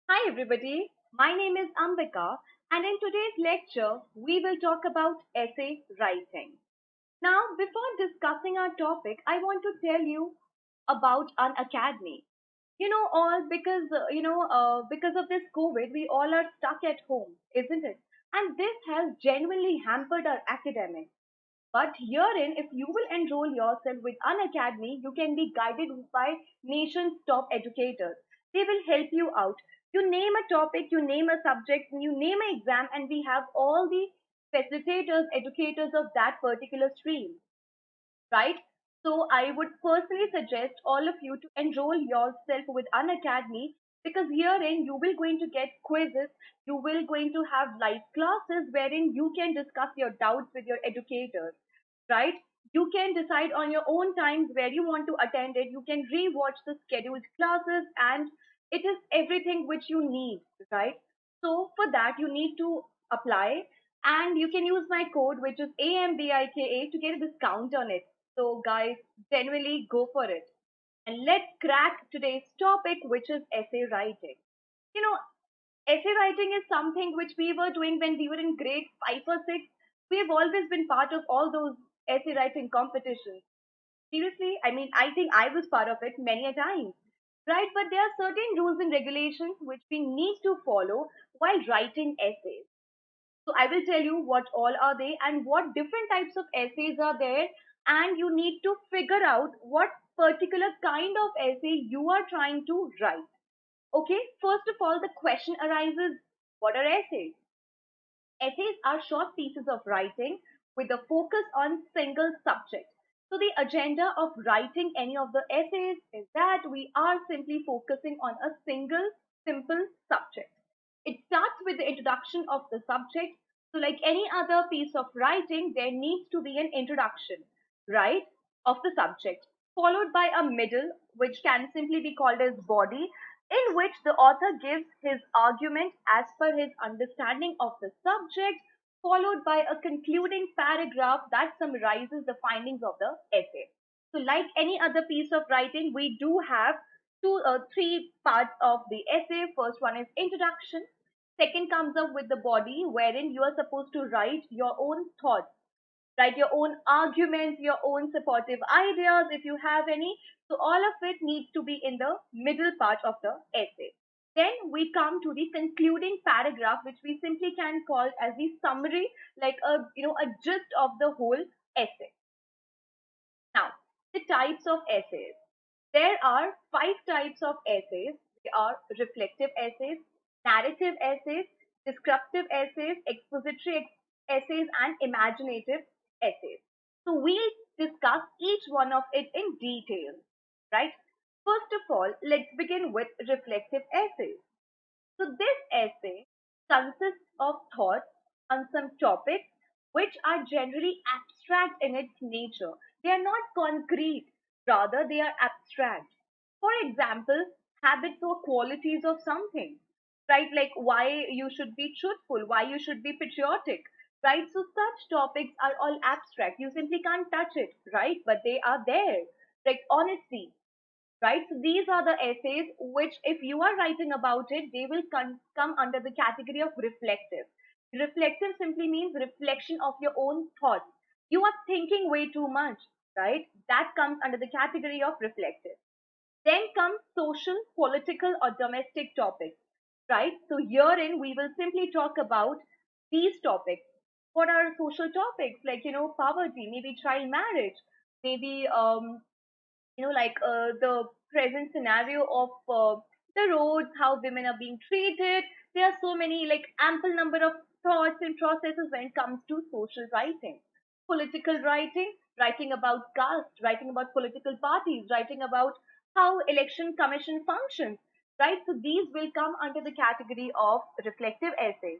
Hi everybody, my name is Ambika and in today's lecture we will talk about essay writing. Now before discussing our topic, I want to tell you about Unacademy. All because of this COVID we all are stuck at home, isn't it? And this has genuinely hampered our academics. But herein, if you will enroll yourself with Unacademy, you can be guided by nation's top educators. They will help you out. You name a topic, you name a subject, you name an exam, and we have all the facilitators, educators of that particular stream, right? So I would personally suggest all of you to enroll yourself with Unacademy because herein you will going to get quizzes, you will going to have live classes wherein you can discuss your doubts with your educators, right? You can decide on your own times where you want to attend it. You can re-watch the scheduled classes and it is everything which you need, right? So for that you need to apply and you can use my code which is AMBIKA to get a discount on it. So guys, genuinely go for it. And let's crack today's topic which is essay writing. You know, essay writing is something which we were doing when we were in grade 5 or 6. We've always been part of all those essay writing competitions. Seriously, I mean, I think I was part of it many a time. Right, but there are certain rules and regulations which we need to follow while writing essays. So I will tell you what all are they and what different types of essays are there, and you need to figure out what particular kind of essay you are trying to write. Okay, first of all, the question arises, what are essays? Essays are short pieces of writing with a focus on single subject. So the agenda of writing any of the essays is that we are simply focusing on a single simple subject. It starts with the introduction of the subject. So like any other piece of writing, there needs to be an introduction, right, of the subject, followed by a middle, which can simply be called as body, in which the author gives his argument as per his understanding of the subject, followed by a concluding paragraph that summarizes the findings of the essay. So, like any other piece of writing, we do have three parts of the essay. First one is introduction. Second comes up with the body, wherein you are supposed to write your own thoughts, write your own arguments, your own supportive ideas if you have any. So all of it needs to be in the middle part of the essay. Then we come to the concluding paragraph, which we simply can call as the summary, like a gist of the whole essay. Now, the types of essays. There are five types of essays. They are reflective essays, narrative essays, descriptive essays, expository essays, and imaginative essays. So we'll discuss each one of it in detail, right? First of all, let's begin with reflective essays. So this essay consists of thoughts on some topics which are generally abstract in its nature. They are not concrete, rather they are abstract. For example, habits or qualities of something, right? Like why you should be truthful, why you should be patriotic, right? So such topics are all abstract. You simply can't touch it, right? But they are there. Like honesty, right? So these are the essays which, if you are writing about it, they will come under the category of reflective. Reflective simply means reflection of your own thoughts. You are thinking way too much, right? That comes under the category of reflective. Then comes social, political, or domestic topics, right? So herein we will simply talk about these topics. What are social topics like poverty, maybe child marriage, maybe the present scenario of the roads, how women are being treated. There are so many, like ample number of thoughts and processes when it comes to social writing. Political writing, writing about caste, writing about political parties, writing about how election commission functions, right? So these will come under the category of reflective essays.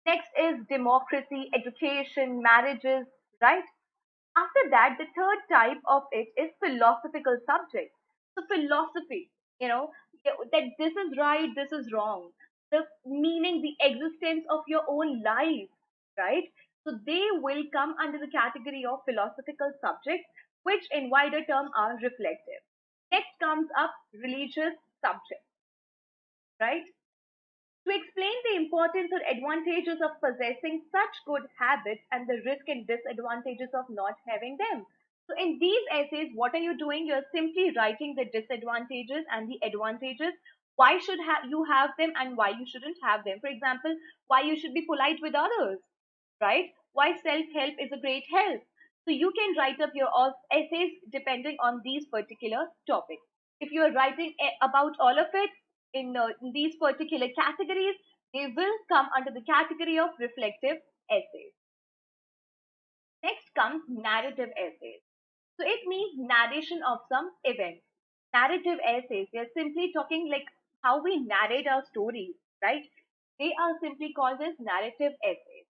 Next is democracy, education, marriages, right? After that, the third type of it is philosophical subjects. So philosophy, you know, that this is right, this is wrong. The meaning, the existence of your own life, right? So they will come under the category of philosophical subjects, which in wider term are reflective. Next comes up religious subjects, right? To explain the importance or advantages of possessing such good habits and the risk and disadvantages of not having them. So in these essays, what are you doing? You're simply writing the disadvantages and the advantages. Why should you have them and why you shouldn't have them? For example, why you should be polite with others, right? Why self-help is a great help. So you can write up your essays depending on these particular topics. If you are writing about all of it in these particular categories, they will come under the category of reflective essays. Next comes narrative essays. So it means narration of some event. Narrative essays, they're simply talking like how we narrate our stories, right? They are simply called as narrative essays.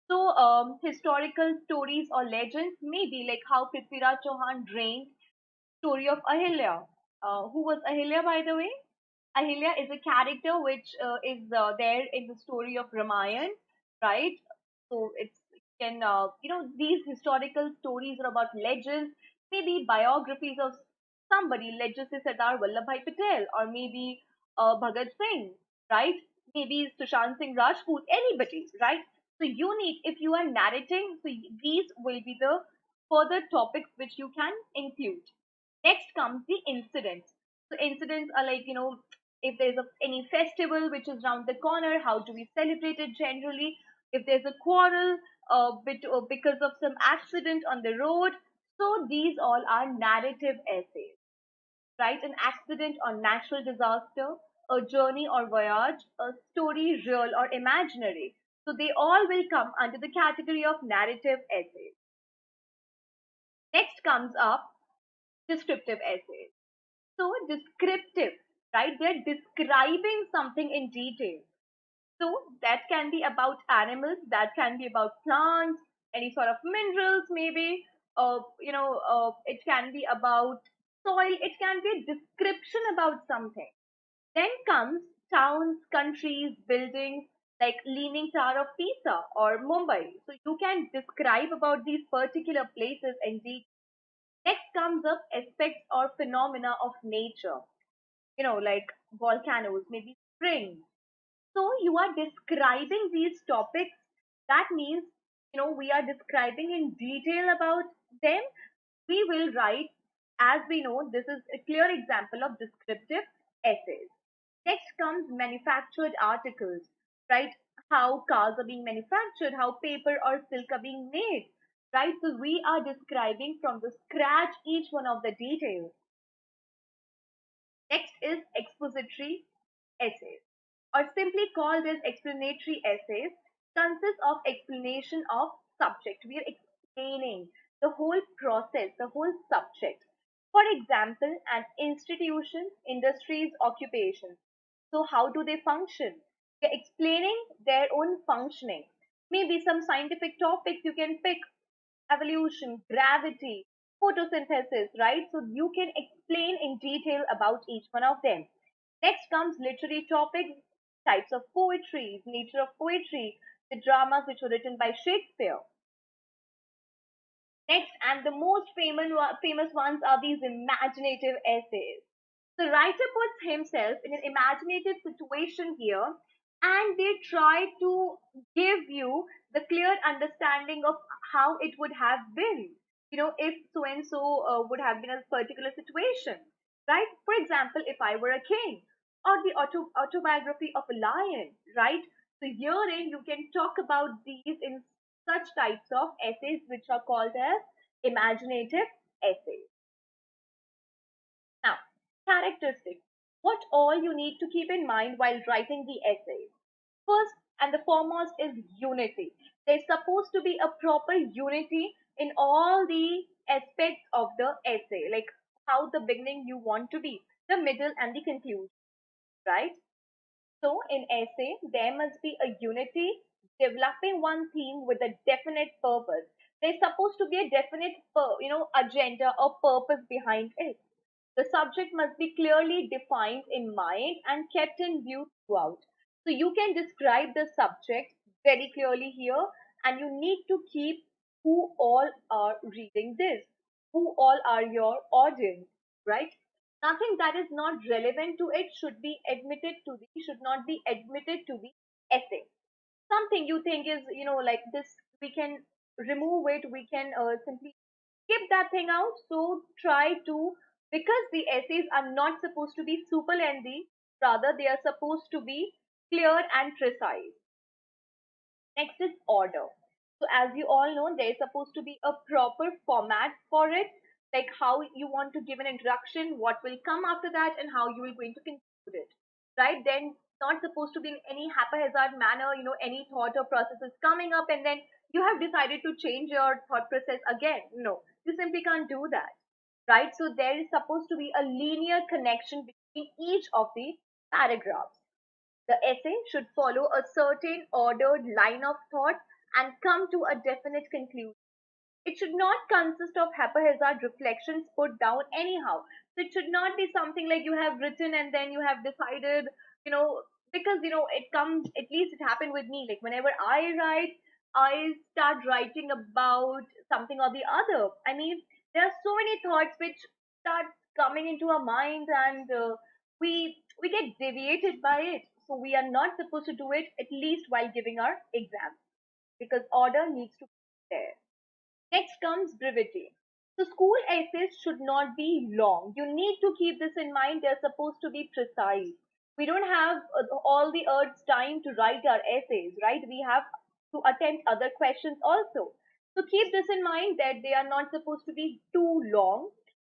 So historical stories or legends may be like how Prithviraj Chauhan reigned, story of Ahilya. Who was Ahilya, by the way? Ahilya is a character which is there in the story of Ramayana, right? So it's can these historical stories are about legends, maybe biographies of somebody, let's just say Sardar Vallabhbhai Patel, or maybe Bhagat Singh, right? Maybe Sushant Singh Rajput, anybody, right? So you need, if you are narrating, so these will be the further topics which you can include. Next comes the incidents. So incidents are like, if there's any festival which is around the corner, how do we celebrate it generally? If there's a quarrel because of some accident on the road, so these all are narrative essays, right? An accident or natural disaster, a journey or voyage, a story real or imaginary. So they all will come under the category of narrative essays. Next comes up descriptive essays. So descriptive, right? They're describing something in detail. So that can be about animals, that can be about plants, any sort of minerals, maybe. It can be about soil. It can be a description about something. Then comes towns, countries, buildings like Leaning Tower of Pisa or Mumbai. So you can describe about these particular places and detail. Next comes up aspects or phenomena of nature, like volcanoes, maybe spring. So you are describing these topics. That means, we are describing in detail about them. We will write, as we know, this is a clear example of descriptive essays. Next comes manufactured articles, right? How cars are being manufactured, how paper or silk are being made, right? So we are describing from the scratch each one of the details. Next is expository essays, or simply called as explanatory essays, consist of explanation of subject. We are explaining the whole process, the whole subject. For example, an institution, industries, occupations. So how do they function? We are explaining their own functioning. Maybe some scientific topics you can pick, evolution, gravity, photosynthesis, right? So you can explain in detail about each one of them. Next comes literary topics, types of poetry, nature of poetry, the dramas which were written by Shakespeare. Next, and the most famous ones are these imaginative essays. The writer puts himself in an imaginative situation here, and they try to give you the clear understanding of how it would have been, if so and so would have been a particular situation, right? For example, if I were a king, or the autobiography of a lion, right? So herein you can talk about these in such types of essays which are called as imaginative essays. Now, characteristics. What all you need to keep in mind while writing the essays. First and the foremost is unity. There's supposed to be a proper unity in all the aspects of the essay, like how the beginning you want to be, the middle and the conclusion, right? So in essay, there must be a unity, developing one theme with a definite purpose. There's supposed to be a definite, agenda or purpose behind it. The subject must be clearly defined in mind and kept in view throughout. So you can describe the subject very clearly here, and you need to keep who all are reading this, who all are your audience, right? Nothing that is not relevant to it should not be admitted to the essay. Something you think is, like this, we can remove it, we can simply skip that thing out. So try to, because the essays are not supposed to be super lengthy, rather they are supposed to be clear and precise. Next is order. So as you all know, there is supposed to be a proper format for it, like how you want to give an introduction, what will come after that, and how you will going to conclude it. Right? Then not supposed to be in any haphazard manner, any thought or process is coming up and then you have decided to change your thought process again. No, you simply can't do that. Right? So there is supposed to be a linear connection between each of the paragraphs. The essay should follow a certain ordered line of thought and come to a definite conclusion. It should not consist of haphazard reflections put down anyhow. So it should not be something like you have written and then you have decided, you know, because it comes, at least it happened with me. Like whenever I write, I start writing about something or the other. I mean, there are so many thoughts which start coming into our mind, and we get deviated by it. So we are not supposed to do it, at least while giving our exam, because order needs to be there. Next comes brevity. So school essays should not be long. You need to keep this in mind. They're supposed to be precise. We don't have all the earth's time to write our essays, right? We have to attempt other questions also. So keep this in mind that they are not supposed to be too long.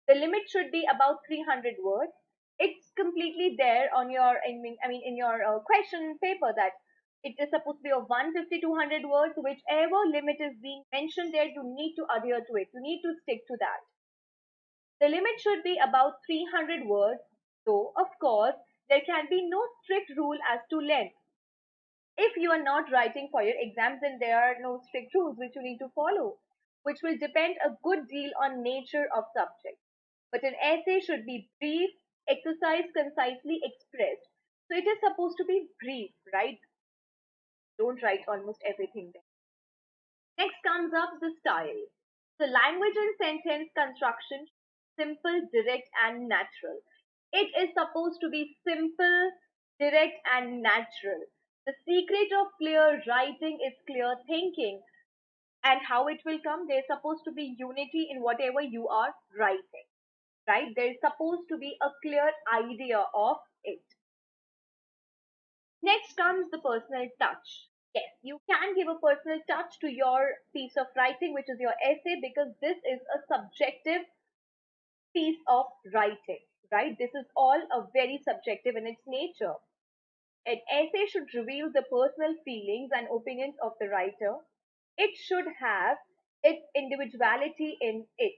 The limit should be about 300 words. It's completely there on your, I mean, in your question paper, that it is supposed to be of 150 to 100 words. Whichever limit is being mentioned there, you need to adhere to it. You need to stick to that. The limit should be about 300 words, though, of course, there can be no strict rule as to length. If you are not writing for your exams, then there are no strict rules which you need to follow, which will depend a good deal on nature of subject. But an essay should be brief, exercise concisely expressed. So it is supposed to be brief, right? Don't write almost everything there. Next comes up the style. So language and sentence construction, simple, direct and natural. It is supposed to be simple, direct and natural. The secret of clear writing is clear thinking. And how it will come? There's supposed to be unity in whatever you are writing, right? There's supposed to be a clear idea of it. Next comes the personal touch. Yes, you can give a personal touch to your piece of writing, which is your essay, because this is a subjective piece of writing, right? This is all a very subjective in its nature. An essay should reveal the personal feelings and opinions of the writer. It should have its individuality in it,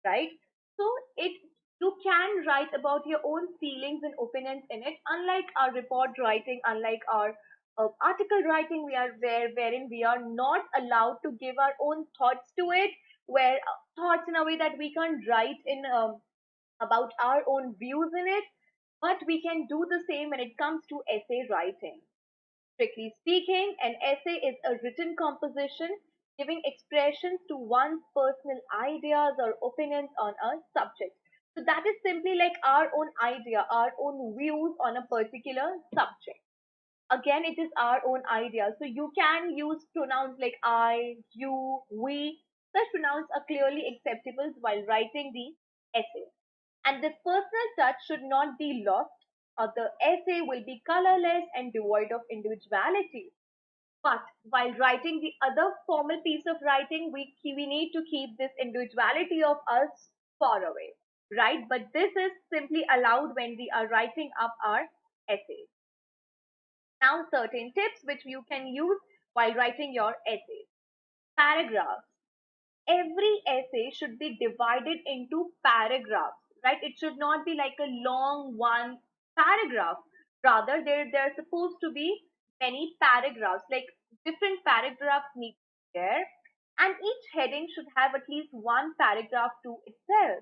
right? So it you can write about your own feelings and opinions in it. Unlike our report writing, unlike our article writing, we are wherein we are not allowed to give our own thoughts to it, where thoughts in a way that we can't write in about our own views in it, but we can do the same when it comes to essay writing. Strictly speaking, an essay is a written composition giving expressions to one's personal ideas or opinions on a subject. So that is simply like our own idea, our own views on a particular subject. Again, it is our own idea. So you can use pronouns like I, you, we. Such pronouns are clearly acceptable while writing the essay. And this personal touch should not be lost, or the essay will be colorless and devoid of individuality. But while writing the other formal piece of writing, we need to keep this individuality of us far away, right? But this is simply allowed when we are writing up our essays. Now, certain tips which you can use while writing your essays. Paragraphs. Every essay should be divided into paragraphs, right? It should not be like a long one paragraph. Rather, there are supposed to be many paragraphs, like different paragraphs need to be there, and each heading should have at least one paragraph to itself.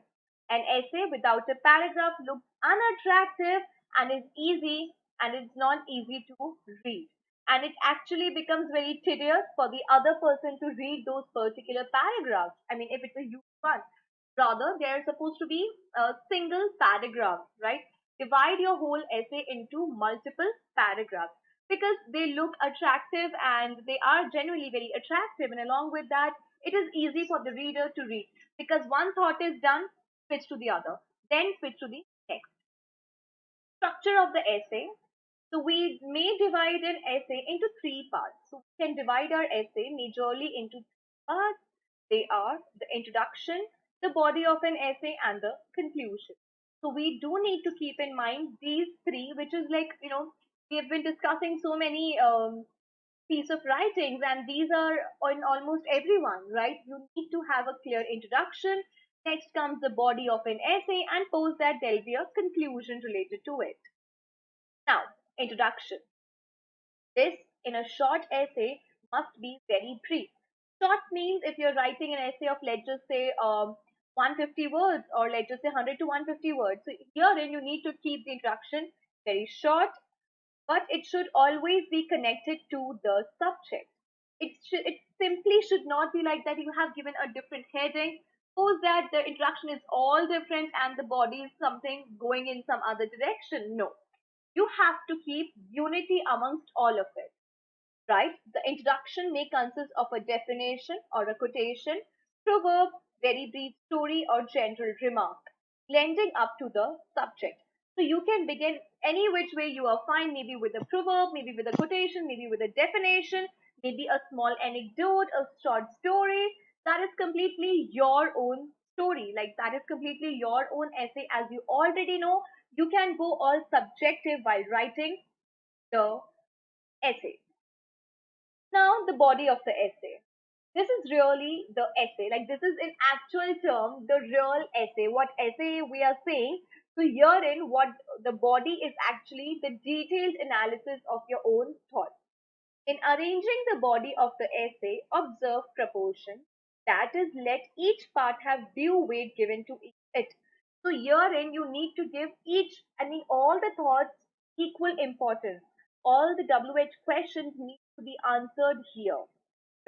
An essay without a paragraph looks unattractive and is easy and it's not easy to read, and it actually becomes very tedious for the other person to read those particular paragraphs. I mean, if it's a huge one. Rather, they are supposed to be a single paragraph, right? Divide your whole essay into multiple paragraphs because they look attractive and they are genuinely very attractive. And along with that, it is easy for the reader to read because one thought is done, switch to the other, then switch to the next. Structure of the essay. So we may divide an essay into three parts. So we can divide our essay majorly into three parts. They are the introduction, the body of an essay, and the conclusion. So we do need to keep in mind these three, which is like, we have been discussing so many piece of writings, and these are on almost everyone, right? You need to have a clear introduction. Next comes the body of an essay, and post that there'll be a conclusion related to it. Now, introduction. This, in a short essay, must be very brief. Short means if you're writing an essay of, let's just say, 150 words, or let's just say 100 to 150 words. So herein you need to keep the introduction very short, but it should always be connected to the subject. It simply should not be like that you have given a different heading. Suppose that the introduction is all different and the body is something going in some other direction. No, you have to keep unity amongst all of it, right? The introduction may consist of a definition or a quotation, proverb, very brief story, or general remark, lending up to the subject. So you can begin any which way you are fine, maybe with a proverb, maybe with a quotation, maybe with a definition, maybe a small anecdote, a short story. That is completely your own story. Like that is completely your own essay. As you already know, you can go all subjective while writing the essay. Now, the body of the essay. This is really the essay. Like this is in actual term the real essay. What essay we are saying. So herein, what the body is actually the detailed analysis of your own thoughts. In arranging the body of the essay, observe proportion. That is, let each part have due weight given to it. So herein, you need to give each, all the thoughts equal importance. All the WH questions need to be answered here,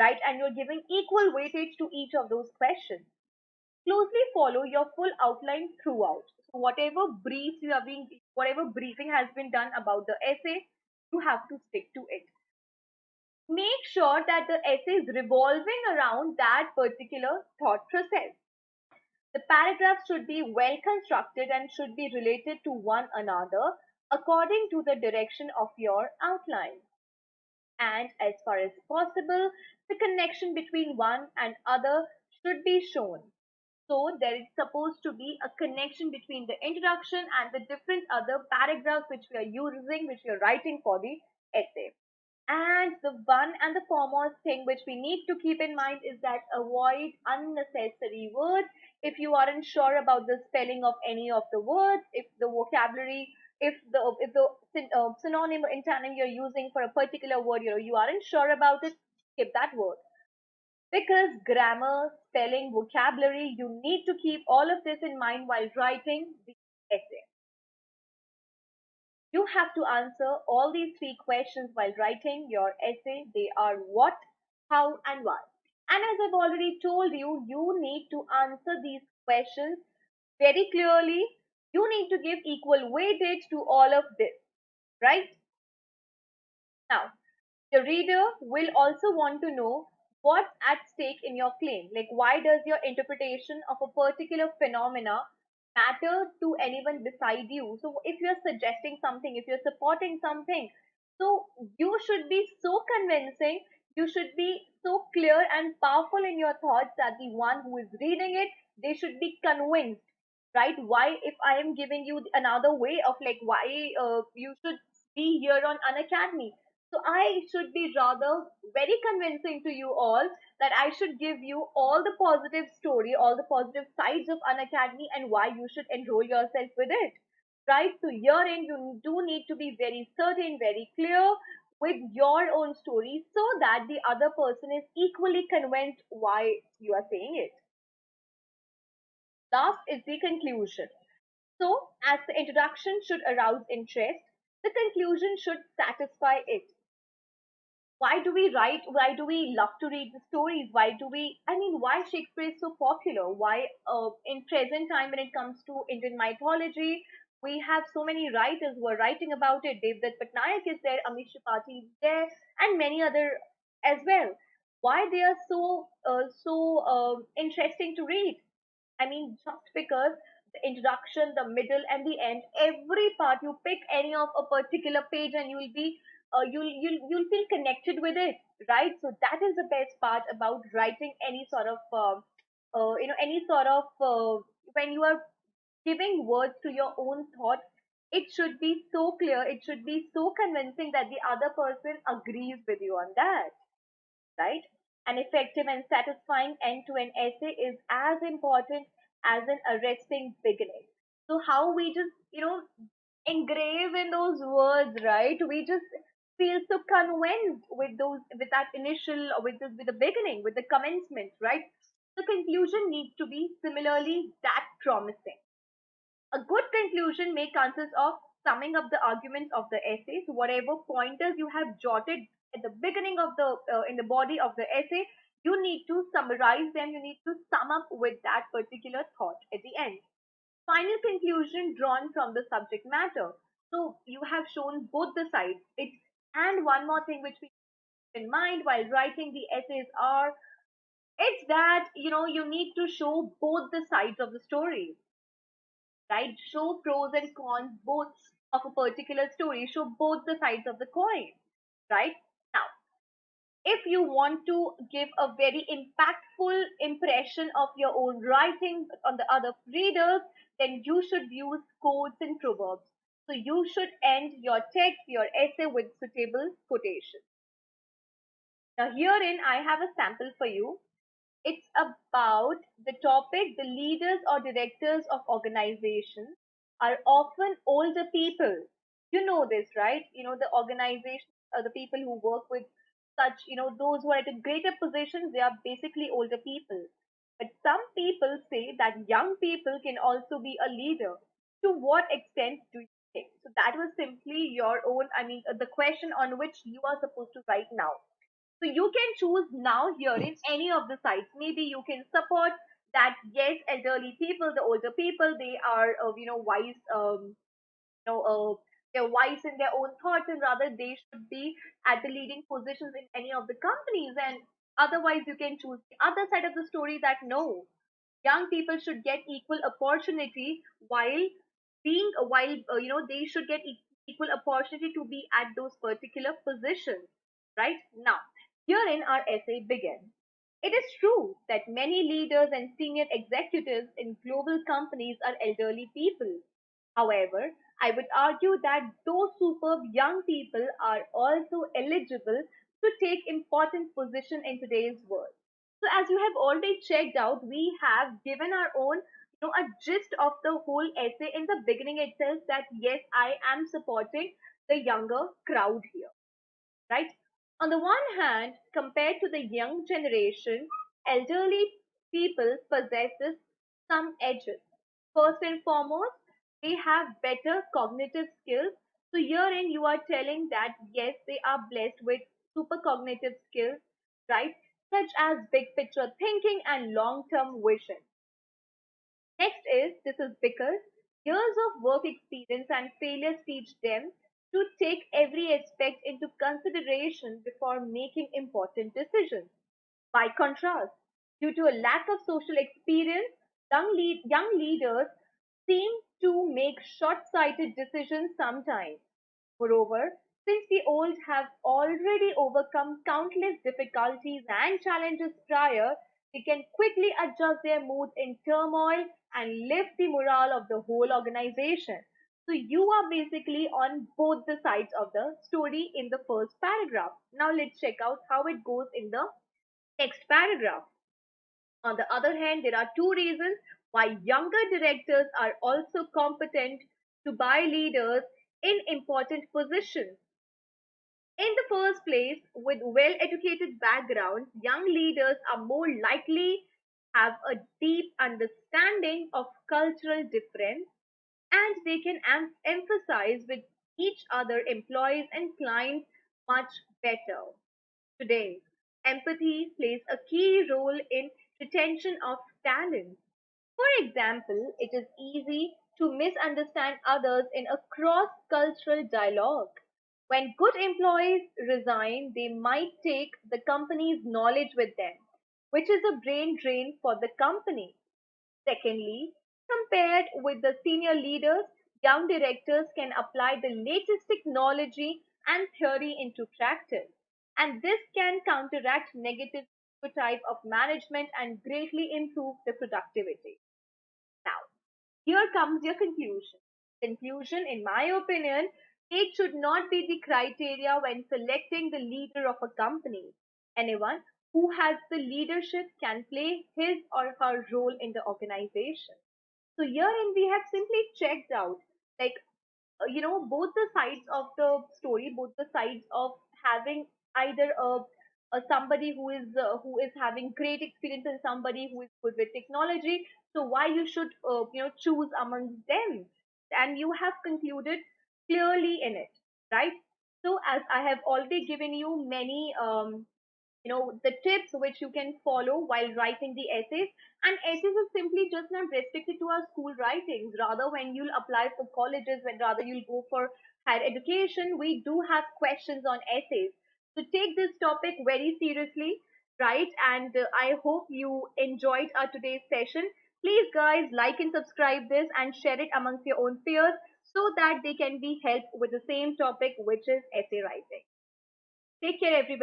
right? And you're giving equal weightage to each of those questions. Closely follow your full outline throughout. So whatever briefing has been done about the essay, you have to stick to it. Make sure that the essay is revolving around that particular thought process. The paragraphs should be well constructed and should be related to one another according to the direction of your outline. And as far as possible, the connection between one and other should be shown. So there is supposed to be a connection between the introduction and the different other paragraphs which we are using, which we are writing for the essay. And the one and the foremost thing which we need to keep in mind is that avoid unnecessary words. If you aren't sure about the spelling of any of the words, if the vocabulary, if the synonym or antonym you're using for a particular word, you aren't sure about it, skip that word. Because grammar, spelling, vocabulary, you need to keep all of this in mind while writing the essay. You have to answer all these three questions while writing your essay. They are what, how, and why. And as I've already told you, you need to answer these questions very clearly. You need to give equal weightage to all of this, right? Now, the reader will also want to know what's at stake in your claim. Like, why does your interpretation of a particular phenomena matter to anyone beside you? So, if you're suggesting something, if you're supporting something, so you should be so convincing, you should be so clear and powerful in your thoughts that the one who is reading it, they should be convinced, right? Why, if I am giving you another way of like why you should be here on Unacademy, so I should be rather very convincing to you all that I should give you all the positive story, all the positive sides of Unacademy and why you should enroll yourself with it. Right? So herein you do need to be very certain, very clear with your own story so that the other person is equally convinced why you are saying it. Last is the conclusion. So, as the introduction should arouse interest, the conclusion should satisfy it. Why do we write? Why do we love to read the stories? Why do we, I mean, why Shakespeare is so popular? Why in present time when it comes to Indian mythology, we have so many writers who are writing about it. Devdutt Patnaik is there, Amish Tripathi is there, and many other as well. Why they are so interesting to read? I mean, just because the introduction, the middle, and the end, every part you pick any of a particular page, and you'll feel connected with it, right? So that is the best part about writing any sort of any sort of when you are giving words to your own thoughts. It should be so clear. It should be so convincing that the other person agrees with you on that, right? An effective and satisfying end-to-end essay is as important as an arresting beginning. So how we just, engrave in those words, right? We just feel so convinced with those, with that initial, with the beginning, with the commencement, right? The conclusion needs to be similarly that promising. A good conclusion may consist of summing up the arguments of the essays, whatever pointers you have jotted at the beginning of the in the body of the essay. You need to summarize them. You need to sum up with that particular thought at the end. Final conclusion drawn from the subject matter. So you have shown both the sides. And one more thing which we keep in mind while writing the essays are, it's that you need to show both the sides of the story, right? Show pros and cons both of a particular story, show both the sides of the coin, right? Now, if you want to give a very impactful impression of your own writing on the other readers, then you should use quotes and proverbs. So you should end your text, your essay with suitable quotations. Now, herein I have a sample for you. It's about the topic. The leaders or directors of organizations are often older people. You know this, right? The organization, the people who work with such, those who are at a greater position, they are basically older people. But some people say that young people can also be a leader. To what extent do you think? So that was simply your own, the question on which you are supposed to write now. So you can choose now here in any of the sites. Maybe you can support that yes, elderly people, the older people, they are wise, you know, they're wise in their own thoughts, and rather they should be at the leading positions in any of the companies. And otherwise, you can choose the other side of the story that no, young people should get equal opportunity while they should get equal opportunity to be at those particular positions, right? Now, herein our essay begins. It is true that many leaders and senior executives in global companies are elderly people. However, I would argue that those superb young people are also eligible to take important position in today's world. So as you have already checked out, we have given our own, a gist of the whole essay in the beginning itself, that yes, I am supporting the younger crowd here, right? On the one hand, compared to the young generation, elderly people possesses some edges. First and foremost, they have better cognitive skills. So herein you are telling that yes, they are blessed with super cognitive skills, right? Such as big picture thinking and long-term vision. Next is, this is because years of work experience and failures teach them to take every aspect into consideration before making important decisions. By contrast, due to a lack of social experience, young leaders seem to make short-sighted decisions sometimes. Moreover, since the old have already overcome countless difficulties and challenges prior, they can quickly adjust their mood in turmoil and lift the morale of the whole organization. So you are basically on both the sides of the story in the first paragraph. Now let's check out how it goes in the next paragraph. On the other hand, there are two reasons why younger directors are also competent to buy leaders in important positions. In the first place, with well-educated backgrounds, young leaders are more likely have a deep understanding of cultural difference, and they can emphasize with each other employees and clients much better. Today, empathy plays a key role in retention of talent. For example, it is easy to misunderstand others in a cross cultural dialogue. When good employees resign, they might take the company's knowledge with them, which is a brain drain for the company. Secondly, compared with the senior leaders, young directors can apply the latest technology and theory into practice. And this can counteract negative stereotype of management and greatly improve the productivity. Now, here comes your conclusion. Conclusion, in my opinion, it should not be the criteria when selecting the leader of a company. Anyone who has the leadership can play his or her role in the organization. So herein we have simply checked out, like, both the sides of the story, both the sides of having either a somebody who is having great experience and somebody who is good with technology. So why you should choose amongst them, and you have concluded clearly in it, right? So as I have already given you many the tips which you can follow while writing the essays. And essays is simply just not restricted to our school writings. Rather, when you'll apply for colleges, when rather you'll go for higher education, we do have questions on essays. So take this topic very seriously, right? And I hope you enjoyed our today's session. Please, guys, like and subscribe this and share it amongst your own peers so that they can be helped with the same topic, which is essay writing. Take care, everybody.